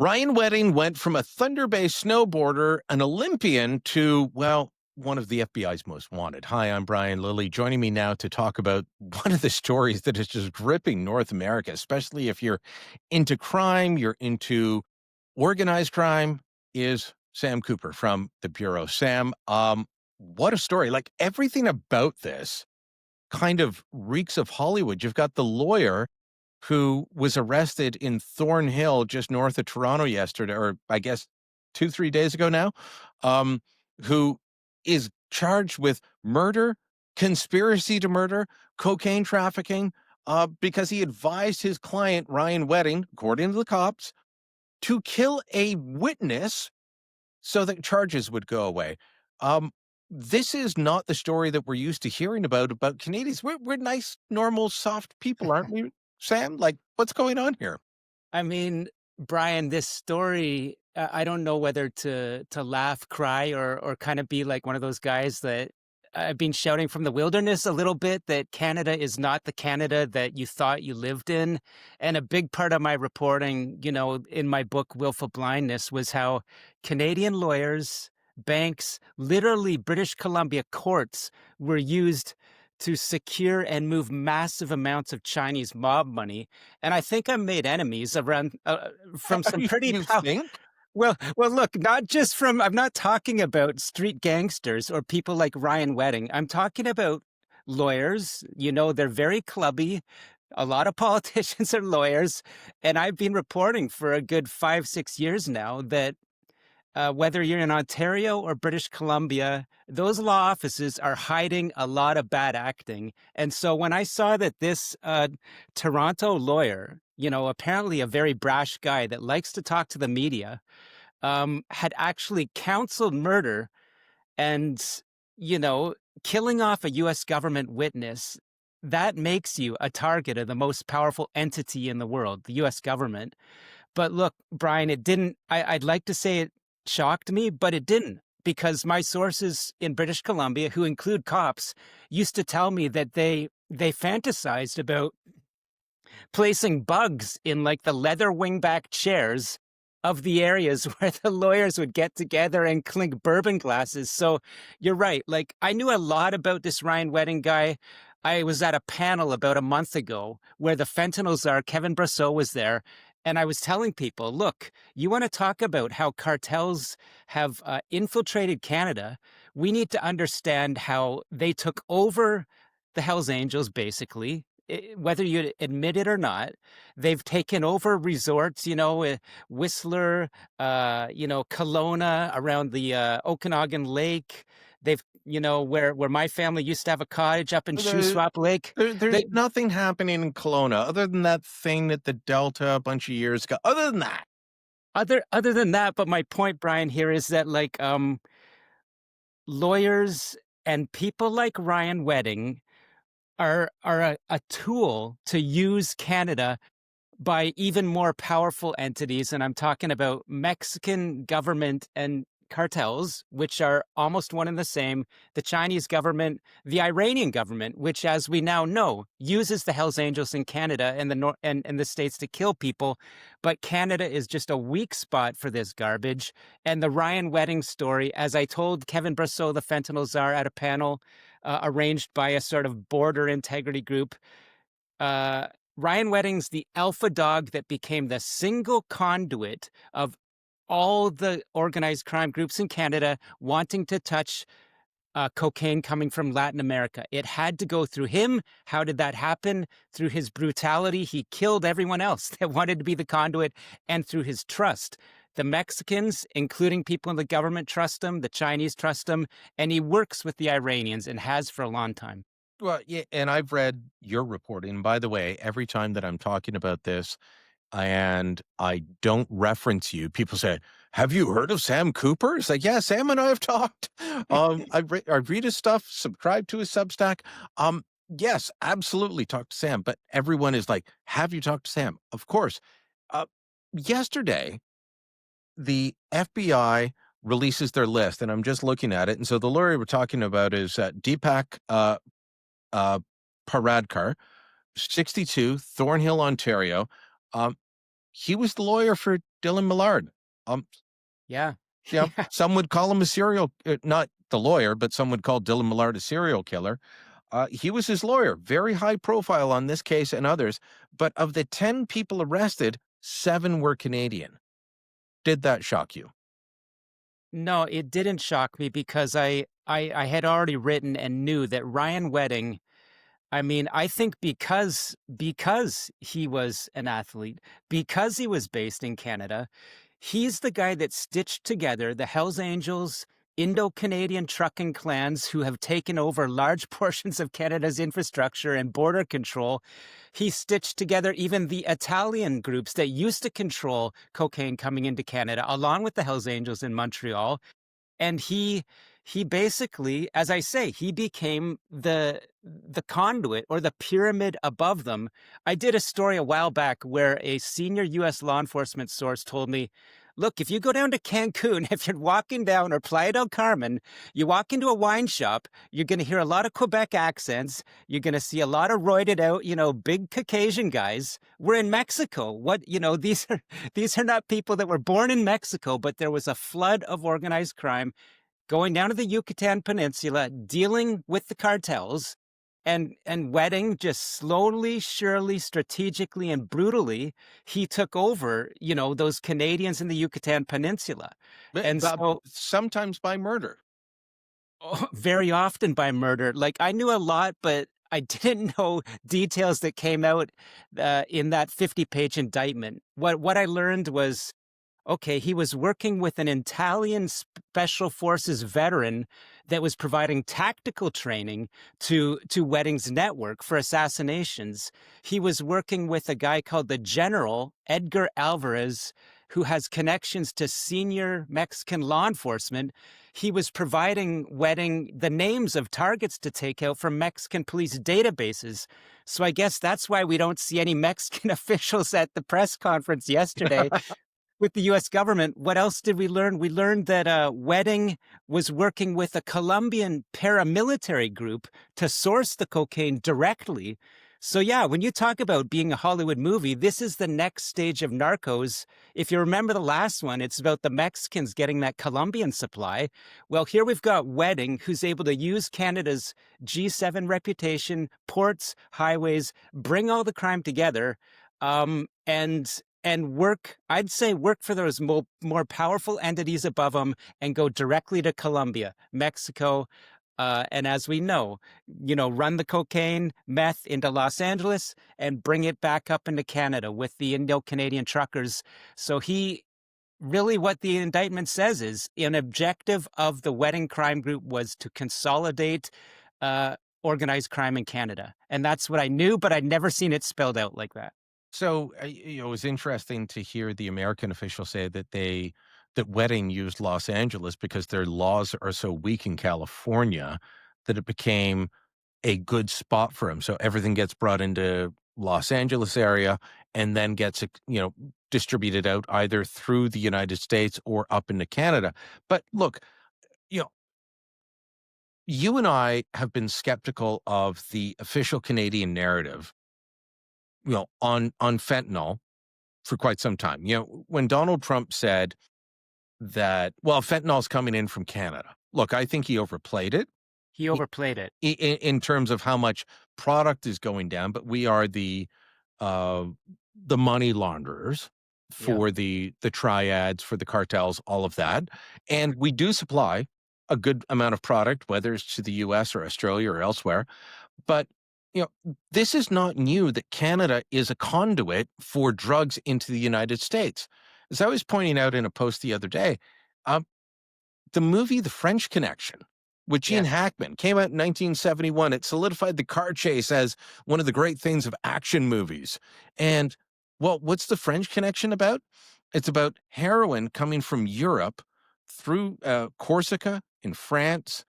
Ryan Wedding went from a Thunder Bay snowboarder, an Olympian, to, well, one of the FBI's most wanted. Hi, I'm Brian Lilley. Joining me now to talk about one of the stories that is just gripping North America, especially if you're into crime, you're into organized crime, is Sam Cooper from the Bureau. Sam, what a story. Like everything about this kind of reeks of Hollywood. You've got the lawyer who was arrested in Thornhill, just north of Toronto yesterday, or I guess 2, 3 days ago now, who is charged with murder, conspiracy to murder, cocaine trafficking, because he advised his client, Ryan Wedding, according to the cops, to kill a witness so that charges would go away. Um, this is not the story that we're used to hearing about Canadians. We're nice, normal, soft people, aren't we, Sam? Like, what's going on here? I mean, Brian, this story, I don't know whether to laugh, cry, or kind of be like one of those guys that I've been shouting from the wilderness a little bit that Canada is not the Canada that you thought you lived in. And a big part of my reporting, in my book, Willful Blindness, was how Canadian lawyers, banks, literally British Columbia courts were used to secure and move massive amounts of Chinese mob money. And I think I made enemies around from some pretty You think? look, not just from, I'm not talking about street gangsters or people like Ryan Wedding. I'm talking about lawyers. They're very clubby. A lot of politicians are lawyers. And I've been reporting for a good 5, 6 years now that whether you're in Ontario or British Columbia, those law offices are hiding a lot of bad acting. And so when I saw that this Toronto lawyer, apparently a very brash guy that likes to talk to the media, had actually counseled murder and, you know, killing off a U.S. government witness, that makes you a target of the most powerful entity in the world, the U.S. government. But look, Brian, it didn't, I'd like to say it shocked me, but it didn't. Because my sources in British Columbia, who include cops, used to tell me that they fantasized about placing bugs in like the leather wingback chairs of the areas where the lawyers would get together and clink bourbon glasses. So you're right. Like I knew a lot about this Ryan Wedding guy. I was at a panel about a month ago where the fentanyl czar, Kevin Brasseau, was there. And I was telling people, look, you want to talk about how cartels have infiltrated Canada. We need to understand how they took over the Hells Angels, basically, whether you admit it or not. They've taken over resorts, Whistler, Kelowna, around the Okanagan Lake. They've, where my family used to have a cottage up in There, Shuswap Lake. there's They, nothing happening in Kelowna other than that thing at the Delta a bunch of years ago. Other than that, other than that, but my point, Brian, here is that like lawyers and people like Ryan Wedding are a tool to use Canada by even more powerful entities. And I'm talking about Mexican government and cartels, which are almost one and the same, the Chinese government, the Iranian government, which, as we now know, uses the Hells Angels in Canada and and the States to kill people. But Canada is just a weak spot for this garbage. And the Ryan Wedding story, as I told Kevin Brasseau, the fentanyl czar, at a panel arranged by a sort of border integrity group, uh, Ryan Wedding's the alpha dog that became the single conduit of all the organized crime groups in Canada wanting to touch cocaine coming from Latin America. It had to go through him. How did that happen? Through his brutality. He killed everyone else that wanted to be the conduit, and through his trust. The Mexicans, including people in the government, trust him. The Chinese trust him. And he works with the Iranians and has for a long time. well, yeah, and I've read your reporting. By the way, every time that I'm talking about this and I don't reference you, people say, "Have you heard of Sam Cooper?" It's like, yeah, Sam and I have talked. I read his stuff, subscribe to his Substack. Yes, absolutely, talk to Sam. But everyone is like, "Have you talked to Sam?" Of course. Uh, yesterday, the FBI releases their list, and I'm just looking at it. And so the lawyer we're talking about is Deepak uh, Paradkar, 62, Thornhill, Ontario. Um, he was the lawyer for Dylan Millard. Um, Yeah. yeah, Yeah. some would call him a serial, not the lawyer, but some would call Dylan Millard a serial killer. He was his lawyer, very high profile on this case and others. But of the 10 people arrested, 7 were Canadian. Did that shock you? No, it didn't shock me because I had already written and knew that Ryan Wedding, I mean, I think because he was an athlete, because he was based in Canada, he's the guy that stitched together the Hells Angels, Indo-Canadian trucking clans who have taken over large portions of Canada's infrastructure and border control. He stitched together even the Italian groups that used to control cocaine coming into Canada, along with the Hells Angels in Montreal. And he basically, as I say, he became the conduit or the pyramid above them. I did a story a while back where a senior US law enforcement source told me, look, if you go down to Cancun, if you're walking down, or Playa del Carmen, you walk into a wine shop, you're going to hear a lot of Quebec accents. You're going to see a lot of roided out, big Caucasian guys. We're in Mexico. What, these are not people that were born in Mexico, but there was a flood of organized crime going down to the Yucatan Peninsula, dealing with the cartels, and Wedding just slowly, surely, strategically, and brutally, he took over, those Canadians in the Yucatan Peninsula. And so Sometimes by murder. very often by murder. Like, I knew a lot, but I didn't know details that came out in that 50-page indictment. What I learned was, okay, he was working with an Italian special forces veteran that was providing tactical training to Wedding's network for assassinations. He was working with a guy called the General Edgar Alvarez, who has connections to senior Mexican law enforcement. He was providing Wedding the names of targets to take out from Mexican police databases. So I guess that's why we don't see any Mexican officials at the press conference yesterday with the US government. What else did we learn? We learned that Wedding was working with a Colombian paramilitary group to source the cocaine directly. So yeah, when you talk about being a Hollywood movie, this is the next stage of Narcos. If you remember the last one, it's about the Mexicans getting that Colombian supply. Well, here we've got Wedding, who's able to use Canada's G7 reputation, ports, highways, bring all the crime together, and work, I'd say work for those more powerful entities above them and go directly to Colombia, Mexico, and as we know, run the cocaine, meth into Los Angeles and bring it back up into Canada with the Indo-Canadian truckers. So what the indictment says is an objective of the Wedding crime group was to consolidate organized crime in Canada. And that's what I knew, but I'd never seen it spelled out like that. So it was interesting to hear the American officials say that Wedding used Los Angeles because their laws are so weak in California that it became a good spot for him. So everything gets brought into Los Angeles area and then gets distributed out either through the United States or up into Canada. But look, you know, you and I have been skeptical of the official Canadian narrative, on fentanyl for quite some time. When Donald Trump said that, well, fentanyl's coming in from Canada. Look, I think he overplayed it He overplayed it. in terms of how much product is going down, but we are uh, the money launderers Yeah. for the triads, for the cartels, all of that. And we do supply a good amount of product, whether it's to the US or Australia or elsewhere. But this is not new that Canada is a conduit for drugs into the United States. As I was pointing out in a post the other day, um, the movie The French Connection with Gene Yes. Hackman came out in 1971. It solidified the car chase as one of the great things of action movies. And, well, what's The French Connection about? It's about heroin coming from Europe through Corsica in France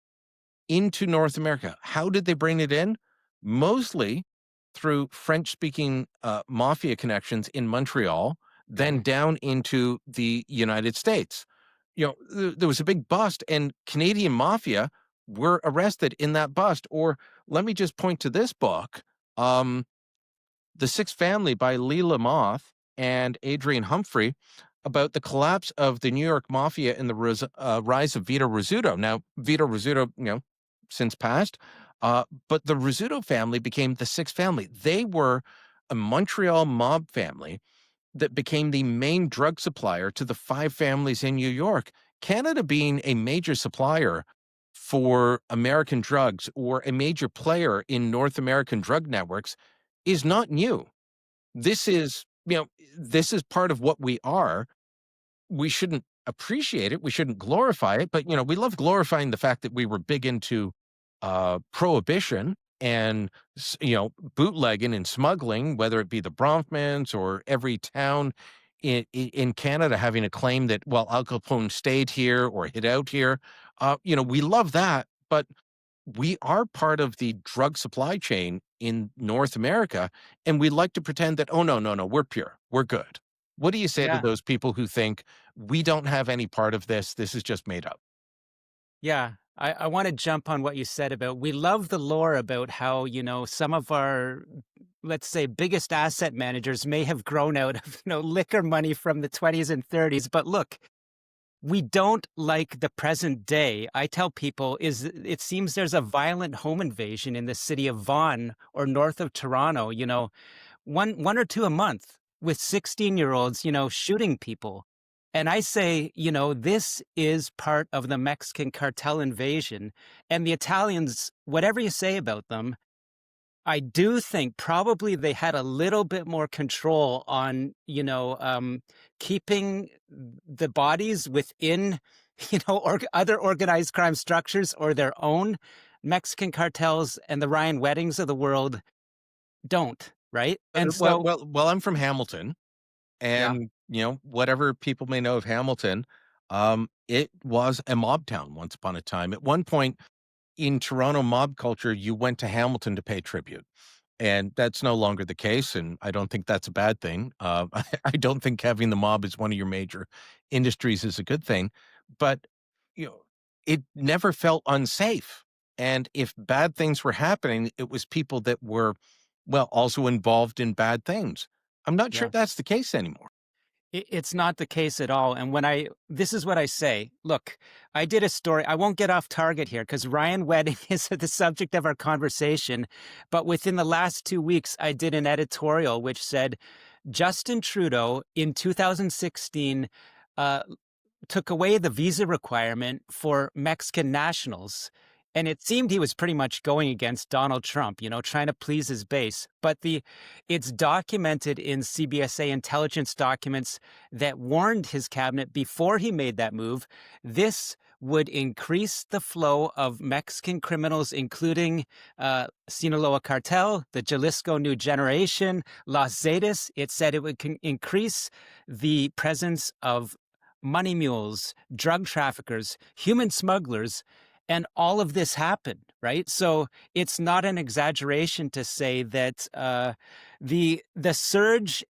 into North America. How did they bring it in? Mostly through French-speaking mafia connections in Montreal, then down into the United States. There was a big bust, and Canadian mafia were arrested in that bust. Or let me just point to this book, The Sixth Family by Lee Lamoth and Adrian Humphrey. about the collapse of the New York Mafia and the rise of Vito Rizzuto. Now, Vito Rizzuto, since passed, but the Rizzuto family became the sixth family. They were a Montreal mob family that became the main drug supplier to the five families in New York. Canada being a major supplier for American drugs or a major player in North American drug networks is not new. This is, this is part of what we are. We shouldn't appreciate it. We shouldn't glorify it, but we love glorifying the fact that we were big into prohibition and bootlegging and smuggling, whether it be the Bronfmans or every town in Canada having a claim that, well, Al Capone stayed here or hid out here. We love that, but we are part of the drug supply chain in North America, and we like to pretend that, oh, no, no, no, we're pure, we're good. What do you say to Yeah. those people who think we don't have any part of this? This is just made up. Yeah. I want to jump on what you said about we love the lore about how, some of our, let's say, biggest asset managers may have grown out of, liquor money from the 20s and 30s. But look, we don't like the present day. I tell people is it seems there's a violent home invasion in the city of Vaughan or north of Toronto, one or two a month with 16-year-olds, shooting people. And I say, this is part of the Mexican cartel invasion. And the Italians, whatever you say about them, I do think probably they had a little bit more control on, keeping the bodies within, other organized crime structures or their own. Mexican cartels and the Ryan Weddings of the world don't, right? And so, Well, I'm from Hamilton, yeah, and whatever people may know of Hamilton, it was a mob town once upon a time. At one point in Toronto mob culture, you went to Hamilton to pay tribute. And that's no longer the case, and I don't think that's a bad thing. I don't think having the mob as one of your major industries is a good thing, but, you know, it never felt unsafe, and if bad things were happening, it was people that were, well, also involved in bad things. I'm not sure yeah. that's the case anymore. It's not the case at all. And this is what I say. Look, I did a story. I won't get off target here because Ryan Wedding is the subject of our conversation. But within the last 2 weeks, I did an editorial which said Justin Trudeau in 2016 uh, took away the visa requirement for Mexican nationals. And it seemed he was pretty much going against Donald Trump, trying to please his base. But it's documented in CBSA intelligence documents that warned his cabinet before he made that move. This would increase the flow of Mexican criminals, including Sinaloa Cartel, the Jalisco New Generation, Los Zetas. It said it would increase the presence of money mules, drug traffickers, human smugglers, and all of this happened, right? So it's not an exaggeration to say that the surge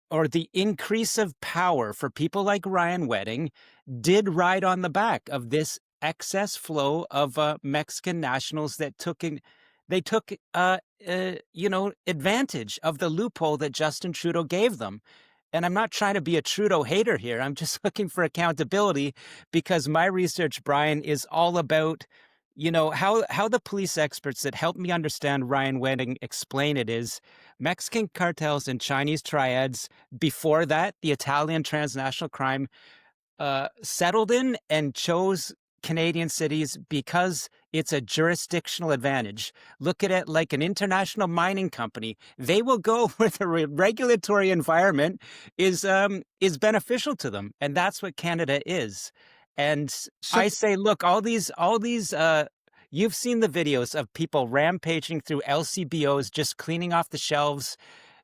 or the increase of power for people like Ryan Wedding did ride on the back of this excess flow of Mexican nationals that they took advantage of the loophole that Justin Trudeau gave them. And I'm not trying to be a Trudeau hater here. I'm just looking for accountability because my research, Brian, is all about, how the police experts that helped me understand Ryan Wedding explain it is Mexican cartels and Chinese triads. Before that, the Italian transnational crime settled in and chose Canadian cities because it's a jurisdictional advantage. Look at it like an international mining company. They will go where the regulatory environment is beneficial to them, and that's what Canada is. And So, I say, look, all these. You've seen the videos of people rampaging through LCBOs, just cleaning off the shelves.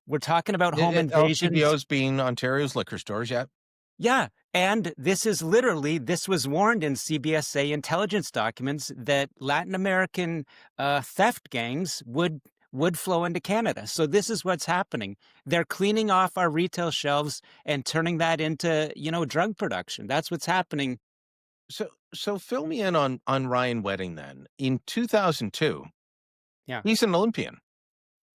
We're talking about home invasions. LCBOs being Ontario's liquor stores, yeah. Yeah. And this was warned in CBSA intelligence documents that Latin American theft gangs would flow into Canada. So this is what's happening. They're cleaning off our retail shelves and turning that into, drug production. That's what's happening. So fill me in on Ryan Wedding then. In 2002, Yeah. he's an Olympian.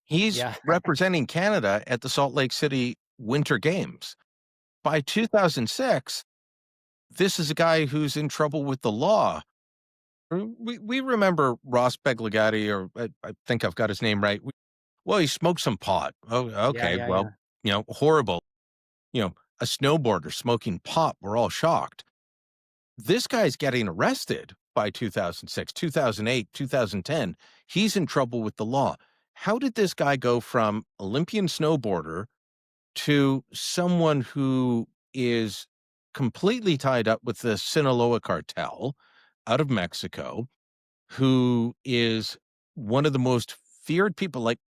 He's Yeah. representing Canada at the Salt Lake City Winter Games. by 2006, this is a guy who's in trouble with the law. We remember Ross Begligati, or I think I've got his name right. Well, he smoked some pot. Oh, Yeah, okay. yeah, Well, yeah. horrible. A snowboarder smoking pot. We're all shocked. This guy's getting arrested by 2006, 2008, 2010. He's in trouble with the law. How did this guy go from Olympian snowboarder to someone who is completely tied up with the Sinaloa cartel out of Mexico, who is one of the most feared people? Like,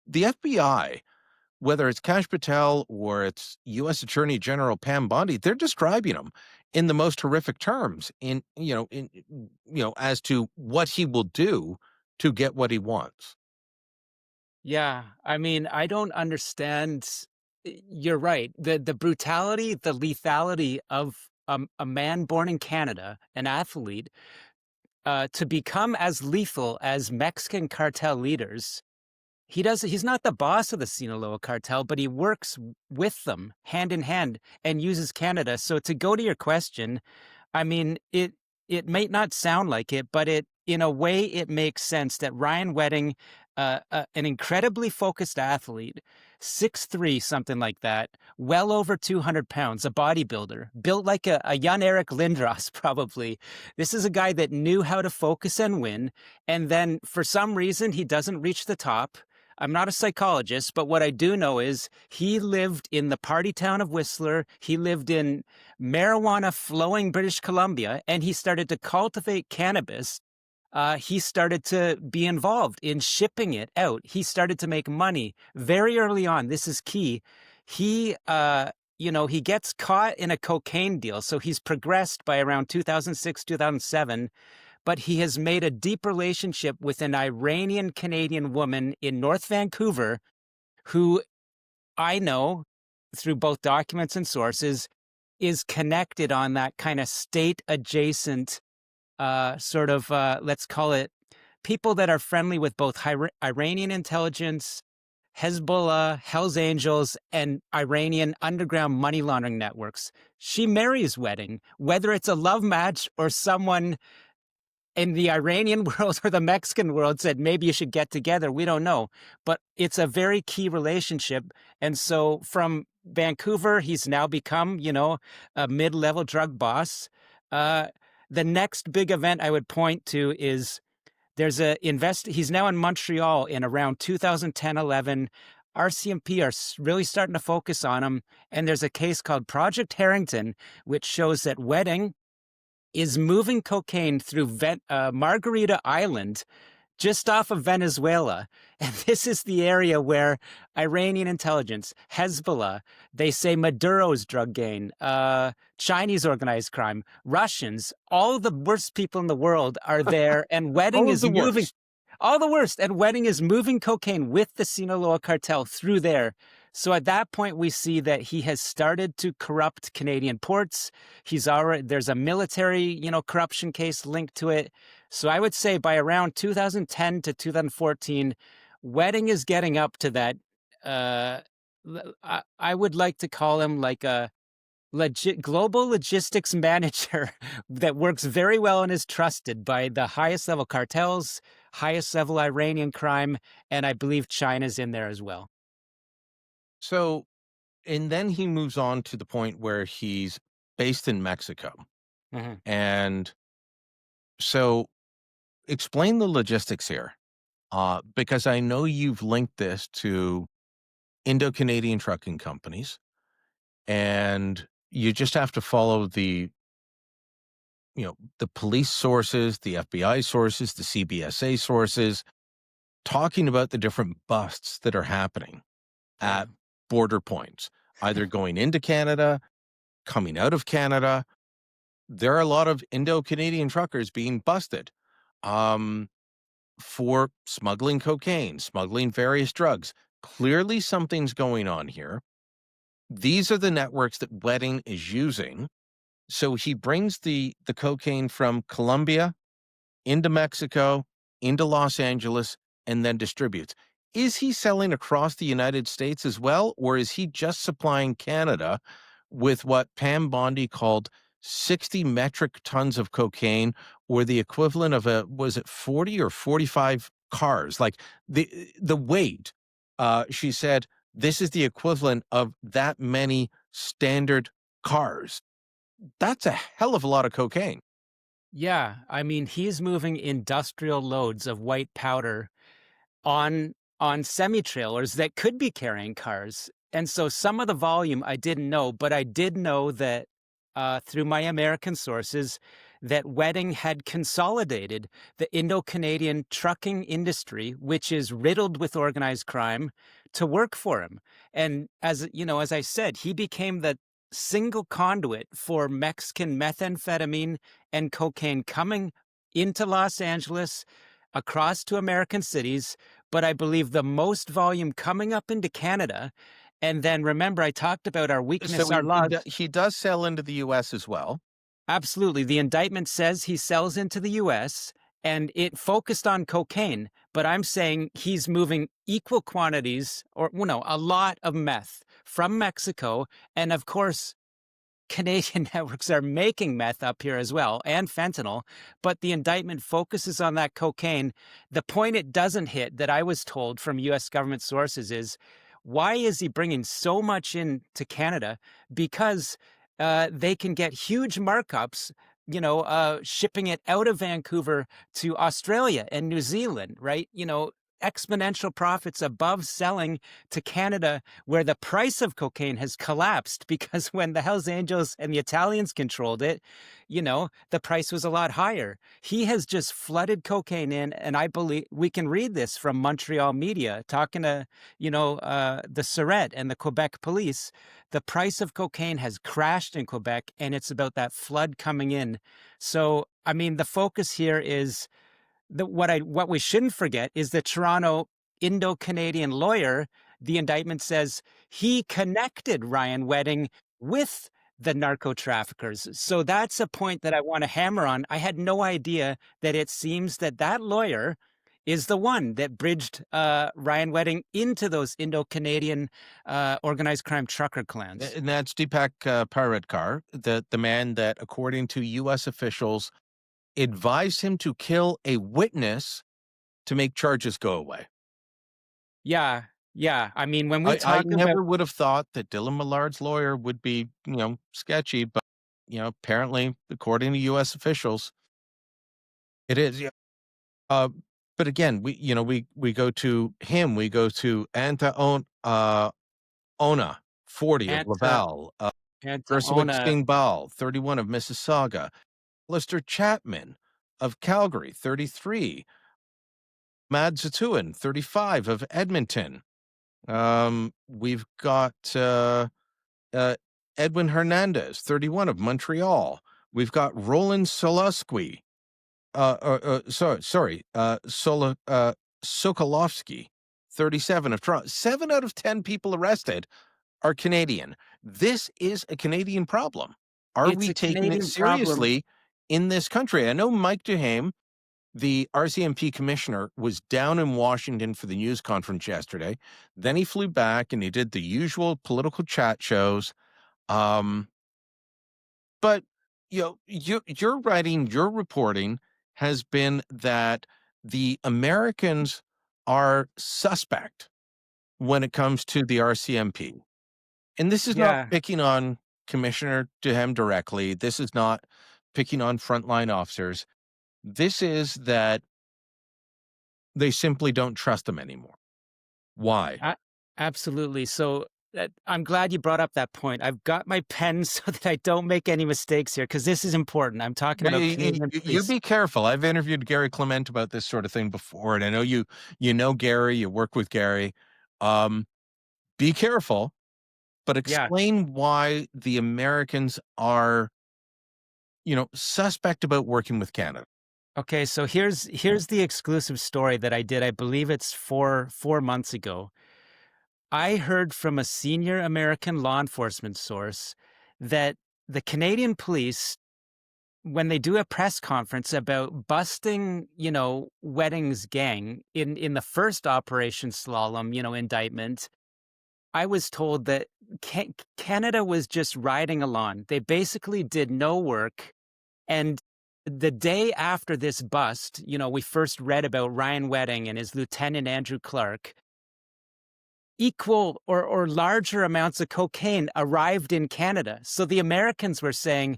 the FBI, whether it's Kash Patel or it's U.S. Attorney General Pam Bondi, they're describing him in the most horrific terms as to what he will do to get what he wants. Yeah, I mean, I don't understand. You're right. The brutality, the lethality of a man born in Canada, an athlete, to become as lethal as Mexican cartel leaders. He's not the boss of the Sinaloa cartel, but he works with them hand in hand and uses Canada. So to go to your question, I mean, it might not sound like it, but in a way it makes sense that Ryan Wedding, an incredibly focused athlete, 6'3", something like that, well over 200 pounds, a bodybuilder, built like a young Eric Lindros, probably. This is a guy that knew how to focus and win, and then for some reason he doesn't reach the top. I'm not a psychologist, but what I do know is he lived in the party town of Whistler. He lived in marijuana flowing British Columbia, and he started to cultivate cannabis. He started to be involved in shipping it out. He started to make money very early on. This is key. He, he gets caught in a cocaine deal. So he's progressed by around 2006, 2007, but he has made a deep relationship with an Iranian Canadian woman in North Vancouver who I know through both documents and sources is connected on that kind of state adjacent let's call it people that are friendly with both Iranian intelligence, Hezbollah, Hells Angels, and Iranian underground money laundering networks. She marries Wedding, whether it's a love match or someone in the Iranian world or the Mexican world said, maybe you should get together. We don't know. But it's a very key relationship. And so from Vancouver, he's now become, a mid-level drug boss. The next big event I would point to is he's now in Montreal in around 2010-11. RCMP are really starting to focus on him. And there's a case called Project Harrington, which shows that Wedding is moving cocaine through Margarita Island, just off of Venezuela. And this is the area where Iranian intelligence, Hezbollah, they say Maduro's drug gang, Chinese organized crime, Russians, all the worst people in the world are there. And Wedding All of is the moving, worst. all the worst. And Wedding is moving cocaine with the Sinaloa cartel through there. So at that point, we see that he has started to corrupt Canadian ports. There's a military, corruption case linked to it. So I would say by around 2010 to 2014, Wedding is getting up to that. I would like to call him like a global logistics manager that works very well and is trusted by the highest level cartels, highest level Iranian crime, and I believe China's in there as well. So, and then he moves on to the point where he's based in Mexico. Mhm. And so explain the logistics here, because I know you've linked this to Indo-Canadian trucking companies, and you just have to follow the police sources, the FBI sources, the CBSA sources, talking about the different busts that are happening Yeah. at border points, either going into Canada, coming out of Canada. There are a lot of Indo-Canadian truckers being busted um, for smuggling cocaine, smuggling various drugs. Clearly, something's going on here. These are the networks that Wedding is using. So he brings the cocaine from Colombia into Mexico, into Los Angeles, and then distributes. Is he selling across the United States as well, or is he just supplying Canada with what Pam Bondi called 60 metric tons of cocaine, or the equivalent of a, was it 40 or 45 cars? Like the weight, she said, this is the equivalent of that many standard cars. That's a hell of a lot of cocaine. Yeah, I mean, he's moving industrial loads of white powder on semi-trailers that could be carrying cars. And so some of the volume I didn't know, but I did know that through my American sources that Wedding had consolidated the Indo-Canadian trucking industry, which is riddled with organized crime, to work for him. And as you know, as I said, he became the single conduit for Mexican methamphetamine and cocaine coming into Los Angeles, across to American cities, but I believe the most volume coming up into Canada. And then remember, I talked about our So weakness, our laws. he does sell into the US as well. Absolutely. The indictment says he sells into the US and it focused on cocaine, but I'm saying he's moving equal quantities or, well, no, a lot of meth from Mexico. And of course, Canadian networks are making meth up here as well and fentanyl, but the indictment focuses on that cocaine. The point it doesn't hit that I was told from US government sources is why is he bringing so much in to Canada? Because they can get huge markups, shipping it out of Vancouver to Australia and New Zealand, right? Exponential profits above selling to Canada, where the price of cocaine has collapsed because when the Hells Angels and the Italians controlled it, the price was a lot higher. He has just flooded cocaine in, and I believe we can read this from Montreal media talking to, the Surrette and the Quebec police. The price of cocaine has crashed in Quebec, and it's about that flood coming in. So, I mean, the focus here is what we shouldn't forget is the Toronto Indo-Canadian lawyer. The indictment says he connected Ryan Wedding with the narco traffickers. So that's a point that I want to hammer on. I had no idea that it seems that that lawyer is the one that bridged Ryan Wedding into those Indo-Canadian organized crime trucker clans. And that's Deepak Paredkar, the man that, according to US officials, advised him to kill a witness to make charges go away. Yeah, yeah. I mean, when we I talk about never would have thought that Dylan Millard's lawyer would be, sketchy, but, apparently, according to US officials, it is. Yeah. Uh, but again, we go to him, we go to Ona, 40 of Anta Laval, Ursula Antaona. Singh Bal, 31 of Mississauga, Lister Chapman of Calgary, 33, Mad Zatuan, 35 of Edmonton. We've got uh, Edwin Hernandez, 31 of Montreal. We've got Roland Sokolowski, Sokolowski, 37 of Toronto. 7 out of 10 people arrested are Canadian. This is a Canadian problem. Are It's we a taking it Canadian problem. seriously in this country? I know Mike Duhame, the RCMP commissioner, was down in Washington for the news conference yesterday. Then he flew back and he did the usual political chat shows. Um, but your writing, your reporting has been that the Americans are suspect when it comes to the RCMP. And this is not Yeah. picking on Commissioner Duham directly. This is not picking on frontline officers. This is that they simply don't trust them anymore. Why? A Absolutely. So, I'm glad you brought up that point. I've got my pen so that I don't make any mistakes here, because this is important. I'm talking about Canadian You police. be careful. I've interviewed Gary Clement about this sort of thing before, and I know you know Gary, you work with Gary. Um, be careful, but Yeah. explain why the Americans are, suspect about working with Canada. Okay, so here's the exclusive story that I did. I believe it's 4 months ago. I heard from a senior American law enforcement source that the Canadian police, when they do a press conference about busting, Wedding's gang in the first Operation Slalom, indictment, I was told that Canada was just riding along. They basically did no work. And the day after this bust, we first read about Ryan Wedding and his lieutenant Andrew Clark. Equal or larger amounts of cocaine arrived in Canada. So the Americans were saying,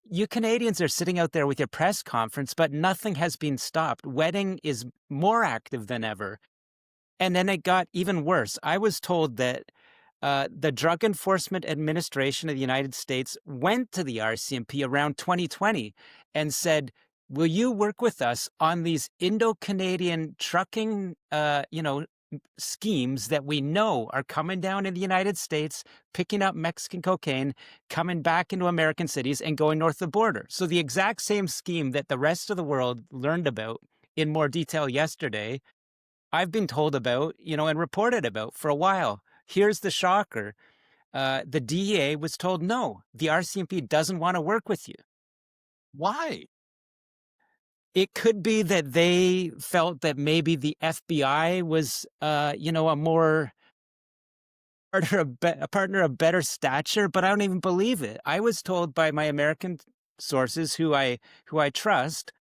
you Canadians are sitting out there with your press conference, but nothing has been stopped. Wedding is more active than ever. And then it got even worse. I was told that the Drug Enforcement Administration of the United States went to the RCMP around 2020 and said, will you work with us on these Indo-Canadian trucking, schemes that we know are coming down in the United States, picking up Mexican cocaine, coming back into American cities and going north of the border. So the exact same scheme that the rest of the world learned about in more detail yesterday, I've been told about, and reported about for a while. Here's the shocker. The DEA was told, no, the RCMP doesn't want to work with you. Why? It could be that they felt that maybe the FBI was, a more a partner of better stature, but I don't even believe it. I was told by my American sources who I trust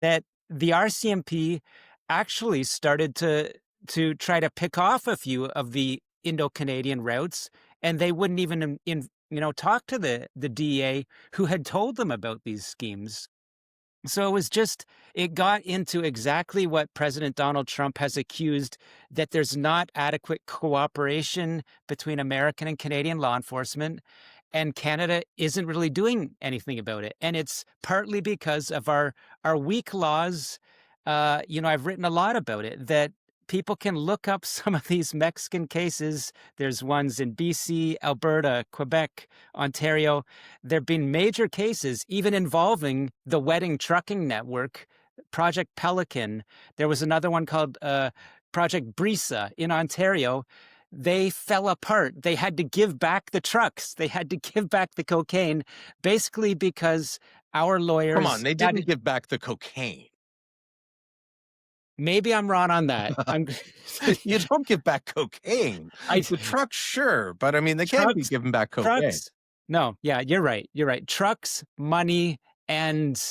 that the RCMP actually started to try to pick off a few of the Indo-Canadian routes, and they wouldn't even talk to the DEA who had told them about these schemes. So it got into exactly what President Donald Trump has accused, that there's not adequate cooperation between American and Canadian law enforcement, and Canada isn't really doing anything about it. And it's partly because of our weak laws. I've written a lot about it, that people can look up some of these Mexican cases. There's ones in BC, Alberta, Quebec, Ontario. There have been major cases, even involving the Wedding Trucking Network, Project Pelican. There was another one called Project Brisa in Ontario. They fell apart. They had to give back the trucks. They had to give back the cocaine, basically because our Come on, lawyers they had. didn't give back the cocaine. Maybe I'm wrong on that. You don't give back cocaine. I The trucks, sure, but I mean, they can't be trucks giving back cocaine. trucks. No, yeah, you're right. You're right. Trucks, money, and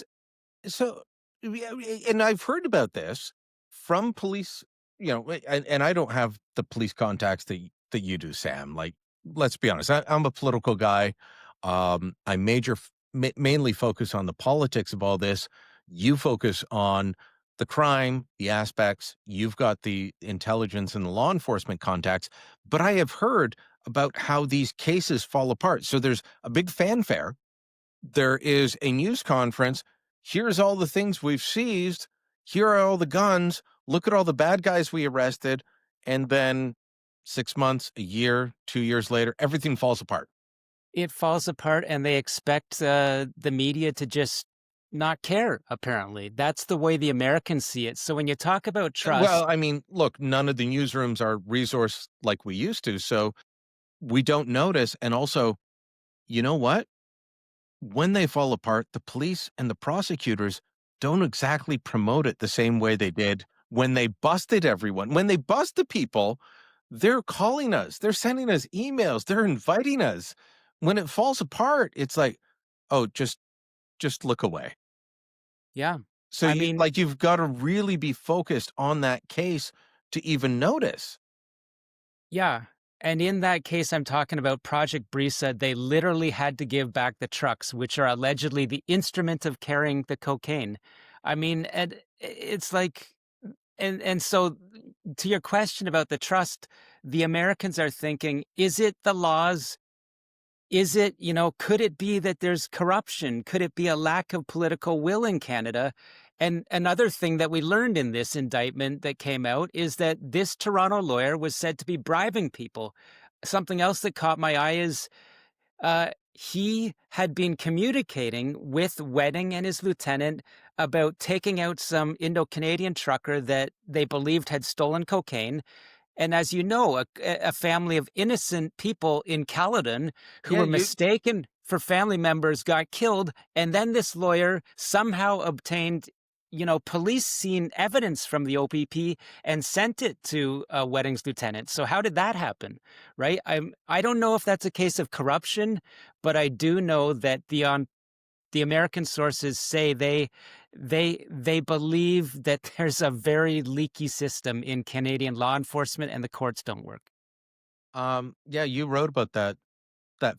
So, yeah, and I've heard about this from police, and I don't have the police contacts that you do, Sam. Like, let's be honest, I'm a political guy. I mainly focus on the politics of all this. You focus on the crime, the aspects. You've got the intelligence and the law enforcement contacts. But I have heard about how these cases fall apart. So there's a big fanfare. There is a news conference. Here's all the things we've seized. Here are all the guns. Look at all the bad guys we arrested. And then 6 months, a year, 2 years later, everything falls apart. it falls apart, and they expect the media to just not care, apparently. That's the way the Americans see it. So when you talk about trust, Well, I mean, look, none of the newsrooms are resourced like we used to. So we don't notice. And also, you know what? When they fall apart, the police and the prosecutors don't exactly promote it the same way they did when they busted everyone. When they bust the people, they're calling us, they're sending us emails, they're inviting us. When it falls apart, it's like, oh, just look away. yeah. So I mean, you've got to really be focused on that case to even notice. yeah. And in that case, I'm talking about Project Brisa. They literally had to give back the trucks, which are allegedly the instrument of carrying the cocaine. I mean, and it's like, and so to your question about the trust, the Americans are thinking, is it the laws? Is it, could it be that there's corruption? Could it be a lack of political will in Canada? And another thing that we learned in this indictment that came out is that this Toronto lawyer was said to be bribing people. Something else that caught my eye is he had been communicating with Wedding and his lieutenant about taking out some Indo-Canadian trucker that they believed had stolen cocaine. And as you know, a family of innocent people in Caledon who Yeah, were you mistaken for family members got killed. And then this lawyer somehow obtained police seen evidence from the OPP and sent it to a weddings lieutenant. So how did that happen, right? I don't know if that's a case of corruption, but I do know that the American sources say they believe that there's a very leaky system in Canadian law enforcement and the courts don't work. Yeah, you wrote about that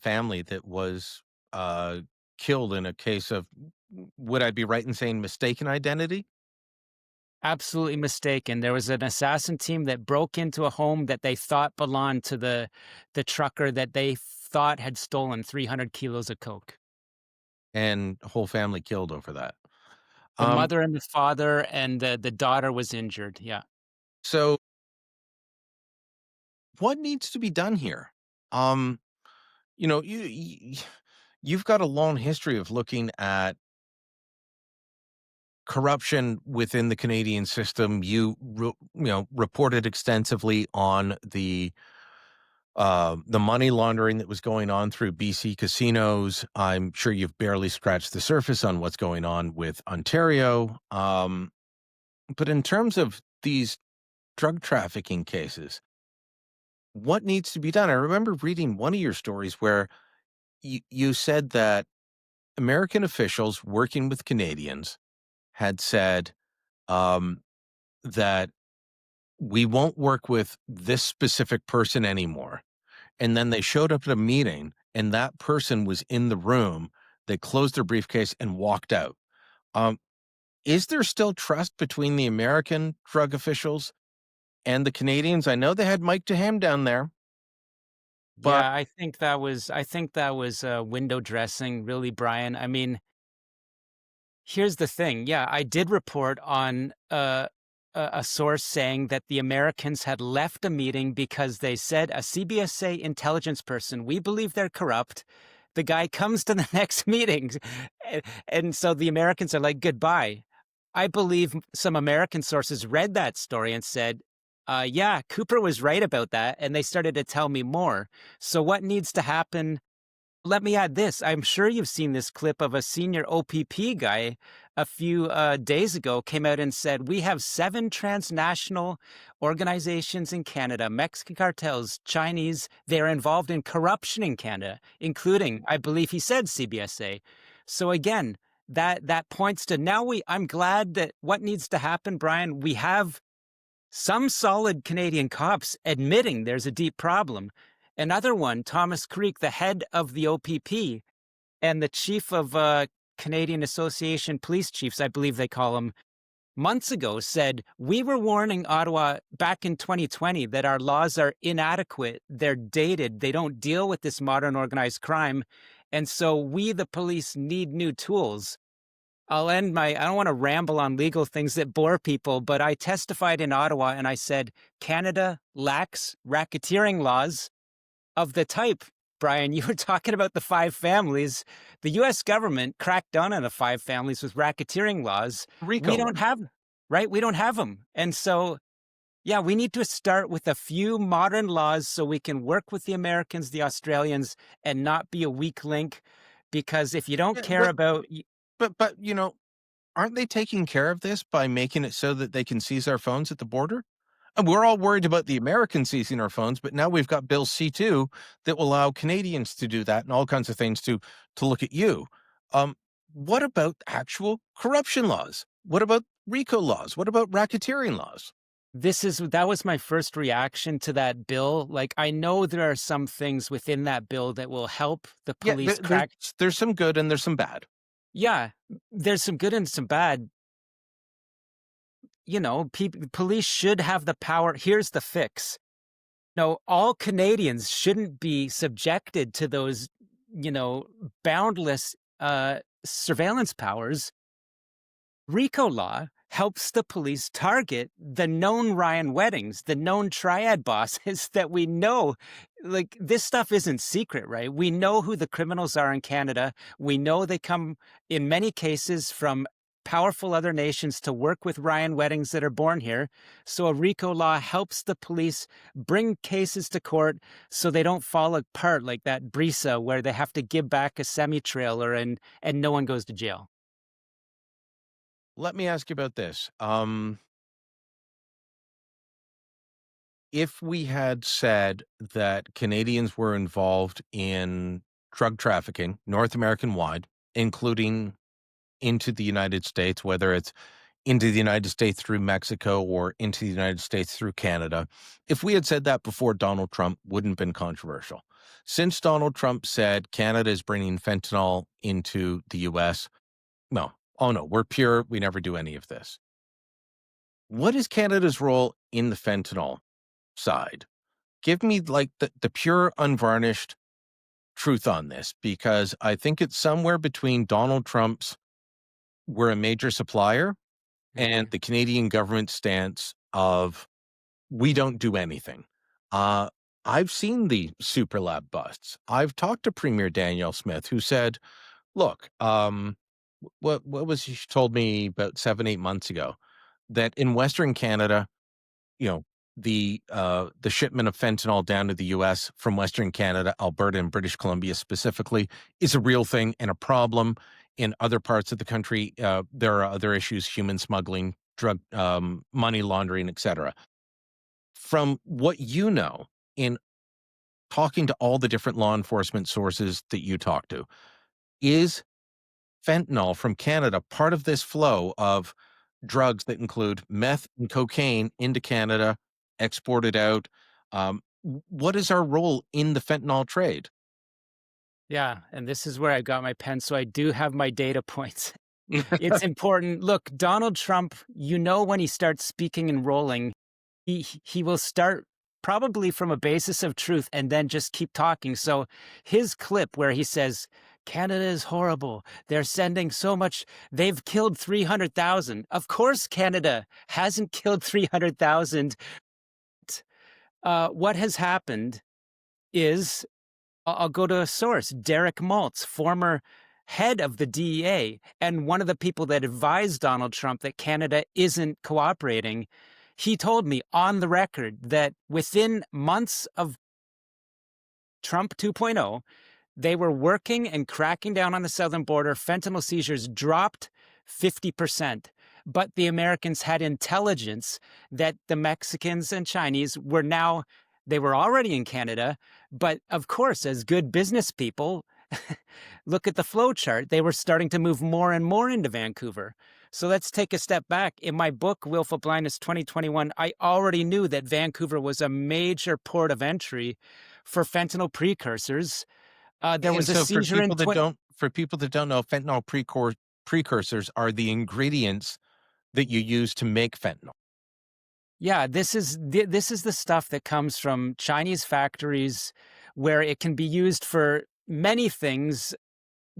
family that was uh, killed in a case of, would I be right in saying mistaken identity? Absolutely mistaken. There was an assassin team that broke into a home that they thought belonged to the trucker that they thought had stolen 300 kilos of coke. And whole family killed over that. The Um, mother and the father and the daughter was injured. Yeah. so what needs to be done here? Um, you've got a long history of looking at corruption within the Canadian system. Reported extensively on the money laundering that was going on through BC casinos. I'm sure you've barely scratched the surface on what's going on with Ontario. But in terms of these drug trafficking cases, what needs to be done? I remember reading one of your stories where you said that American officials working with Canadians had said um, that we won't work with this specific person anymore. And then they showed up at a meeting and that person was in the room. They closed their briefcase and walked out. Um, is there still trust between the American drug officials and the Canadians? I know they had Mike Deham down there, but Yeah, I think that was window dressing, really, Brian. I mean, here's the thing. Yeah, I did report on a source saying that the Americans had left a meeting because they said a CBSA intelligence person, we believe they're corrupt. The guy comes to the next meeting. And so the Americans are like, goodbye. I believe some American sources read that story and said, yeah, Cooper was right about that. And they started to tell me more. So, what needs to happen? Let me add this. I'm sure you've seen this clip of a senior OPP guy a few days ago came out and said, we have 7 transnational organizations in Canada, Mexican cartels, Chinese. They're involved in corruption in Canada, including, I believe he said CBSA. So again, that points to now I'm glad that what needs to happen, Brian, we have some solid Canadian cops admitting there's a deep problem. Another one, Thomas Creek, the head of the OPP and the chief of Canadian Association Police Chiefs, I believe they call them, months ago said, we were warning Ottawa back in 2020 that our laws are inadequate, they're dated, they don't deal with this modern organized crime. And so we, the police, need new tools. I don't want to ramble on legal things that bore people, but I testified in Ottawa and I said, Canada lacks racketeering laws of the type. Brian, you were talking about the 5 families. The US government cracked down on the 5 families with racketeering laws. We RICO. don't have, right? We don't have them. And so, yeah, we need to start with a few modern laws so we can work with the Americans, the Australians, and not be a weak link. Because if you don't Yeah, care about, but aren't they taking care of this by making it so that they can seize our phones at the border? And we're all worried about the Americans seizing our phones, but now we've got Bill C2 that will allow Canadians to do that and all kinds of things to look at you. Um, what about actual corruption laws? What about RICO laws? What about racketeering laws? that was my first reaction to that bill. Like, I know there are some things within that bill that will help the Yeah, police crack. there's some good and there's some bad. Yeah, there's some good and some bad. Police should have the power. Here's the fix. No, all Canadians shouldn't be subjected to those, you know, boundless surveillance powers. RICO law helps the police target the known Ryan weddings, the known triad bosses that we know. Like, this stuff isn't secret, right? We know who the criminals are in Canada. We know they come, in many cases, from powerful other nations to work with Ryan weddings that are born here. So a RICO law helps the police bring cases to court so they don't fall apart like that Brisa where they have to give back a semi-trailer and no one goes to jail. let me ask you about this. If we had said that Canadians were involved in drug trafficking, North American wide, including into the United States, whether it's into the United States through Mexico or into the United States through Canada, if we had said that before Donald Trump, wouldn't have been controversial. Since Donald Trump said Canada is bringing fentanyl into the US, no, oh no, we're pure. We never do any of this. What is Canada's role in the fentanyl side? Give me like the pure, unvarnished truth on this, because I think it's somewhere between Donald Trump's "we're a major supplier" and Mhm. the Canadian government stance of "we don't do anything." Uh, I've seen the super lab busts. I've talked to Premier Danielle Smith, who said, "Look, what was she told me about 7, 8 months ago that in Western Canada, you know, the shipment of fentanyl down to the US from Western Canada, Alberta, and British Columbia specifically is a real thing and a problem. In other parts of the country, there are other issues, human smuggling, drug, money laundering, etc." From what you know, in talking to all the different law enforcement sources that you talk to, is fentanyl from Canada part of this flow of drugs that include meth and cocaine into Canada, exported out? What is our role in the fentanyl trade? Yeah, and this is where I got my pen, so I do have my data points. It's important. Look, Donald Trump, when he starts speaking and rolling, he will start probably from a basis of truth and then just keep talking. So his clip where he says, "Canada is horrible. They're sending so much. They've killed 300,000." Of course, Canada hasn't killed 300,000. What has happened is I'll go to a source, Derek Maltz, former head of the DEA, and one of the people that advised Donald Trump that Canada isn't cooperating. He told me on the record that within months of Trump 2.0, they were working and cracking down on the southern border. Fentanyl seizures dropped 50%. But the Americans had intelligence that the Mexicans and Chinese they were already in Canada. But of course, as good business people, look at the flow chart. They were starting to move more and more into Vancouver. So let's take a step back. In my book, Willful Blindness 2021, I already knew that Vancouver was a major port of entry for fentanyl precursors. There And was a so seizure in for people that don't know, fentanyl precursors are the ingredients that you use to make fentanyl. Yeah, this is the stuff that comes from Chinese factories where it can be used for many things,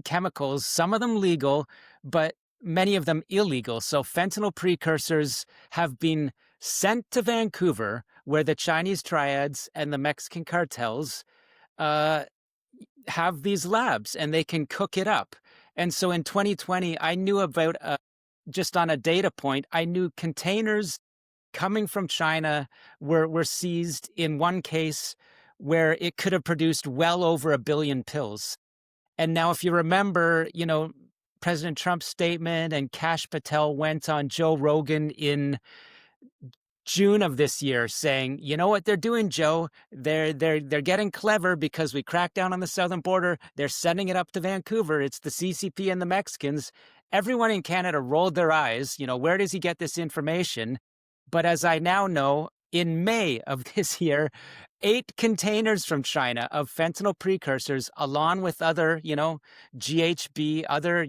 chemicals, some of them legal, but many of them illegal. So fentanyl precursors have been sent to Vancouver, where the Chinese triads and the Mexican cartels uh, have these labs and they can cook it up. And so in 2020, I knew about just on a data point, I knew containers coming from China were seized in one case where it could have produced well over 1 billion pills. And now, if you remember, President Trump's statement and Kash Patel went on Joe Rogan in June of this year saying, "You know what they're doing, Joe? They're getting clever because we cracked down on the southern border. They're sending it up to Vancouver. It's the CCP and the Mexicans." Everyone in Canada rolled their eyes. Where does he get this information? But as I now know, in May of this year, 8 containers from China of fentanyl precursors, along with other, GHB, other,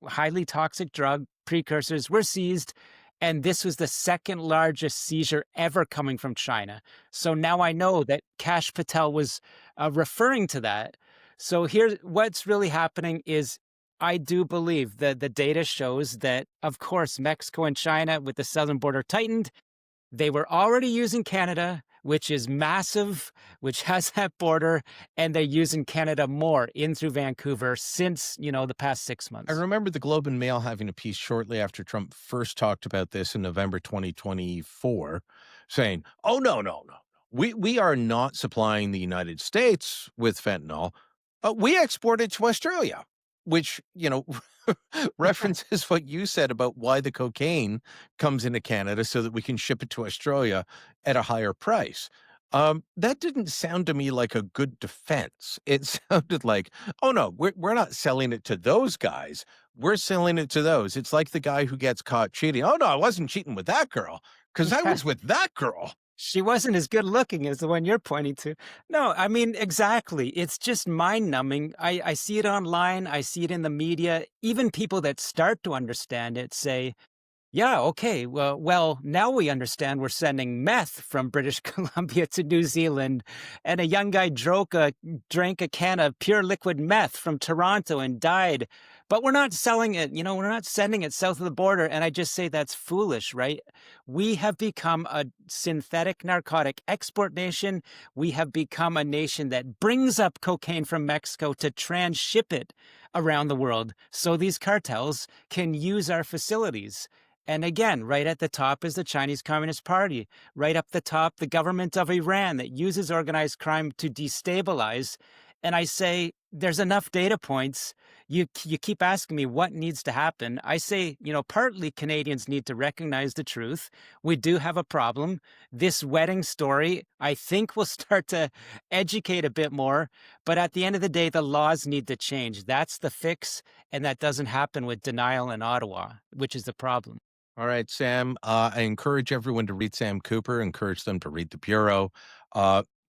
highly toxic drug precursors, were seized. And this was the second largest seizure ever coming from China. So now I know that Kash Patel was referring to that. So here's what's really happening is I do believe that the data shows that, of course, Mexico and China, with the southern border tightened, they were already using Canada, which is massive, which has that border, and they're using Canada more in through Vancouver since, the past 6 months. I remember the Globe and Mail having a piece shortly after Trump first talked about this in November 2024, saying, "Oh, no, no, no. We are not supplying the United States with fentanyl. We export it to Australia." which, references what you said about why the cocaine comes into Canada so that we can ship it to Australia at a higher price. That didn't sound to me like a good defense. It sounded like, "Oh, no, we're not selling it to those guys. We're selling it to those." It's like the guy who gets caught cheating. "Oh, no, I wasn't cheating with that girl because I Yeah. was with that girl." She wasn't as good looking as the one you're pointing to. No, I mean, exactly. It's just mind numbing. I see it online, I see it in the media. Even people that start to understand it say, yeah, okay. Well, now we understand we're sending meth from British Columbia to New Zealand, and a young guy drank a can of pure liquid meth from Toronto and died. But we're not selling it, we're not sending it south of the border. And I just say that's foolish, right? We have become a synthetic narcotic export nation. We have become a nation that brings up cocaine from Mexico to transship it around the world so these cartels can use our facilities. And again, right at the top is the Chinese Communist Party. Right up the top, the government of Iran that uses organized crime to destabilize. And I say, there's enough data points. You keep asking me what needs to happen. I say, partly Canadians need to recognize the truth. We do have a problem. This wedding story, I think, will start to educate a bit more. But at the end of the day, the laws need to change. That's the fix. And that doesn't happen with denial in Ottawa, which is the problem. All right, Sam. I encourage everyone to read Sam Cooper, encourage them to read the Bureau.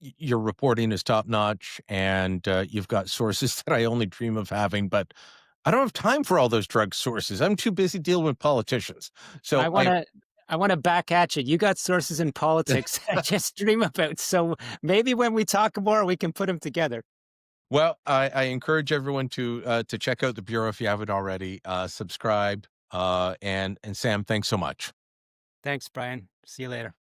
Your reporting is top notch, and you've got sources that I only dream of having, but I don't have time for all those drug sources. I'm too busy dealing with politicians. So I wanna I wanna back at you. You got sources in politics I just dream about, so maybe when we talk more, we can put them together. well, I encourage everyone to check out the Bureau if you haven't already. Subscribe, and Sam, thanks so much. Thanks, Brian. See you later.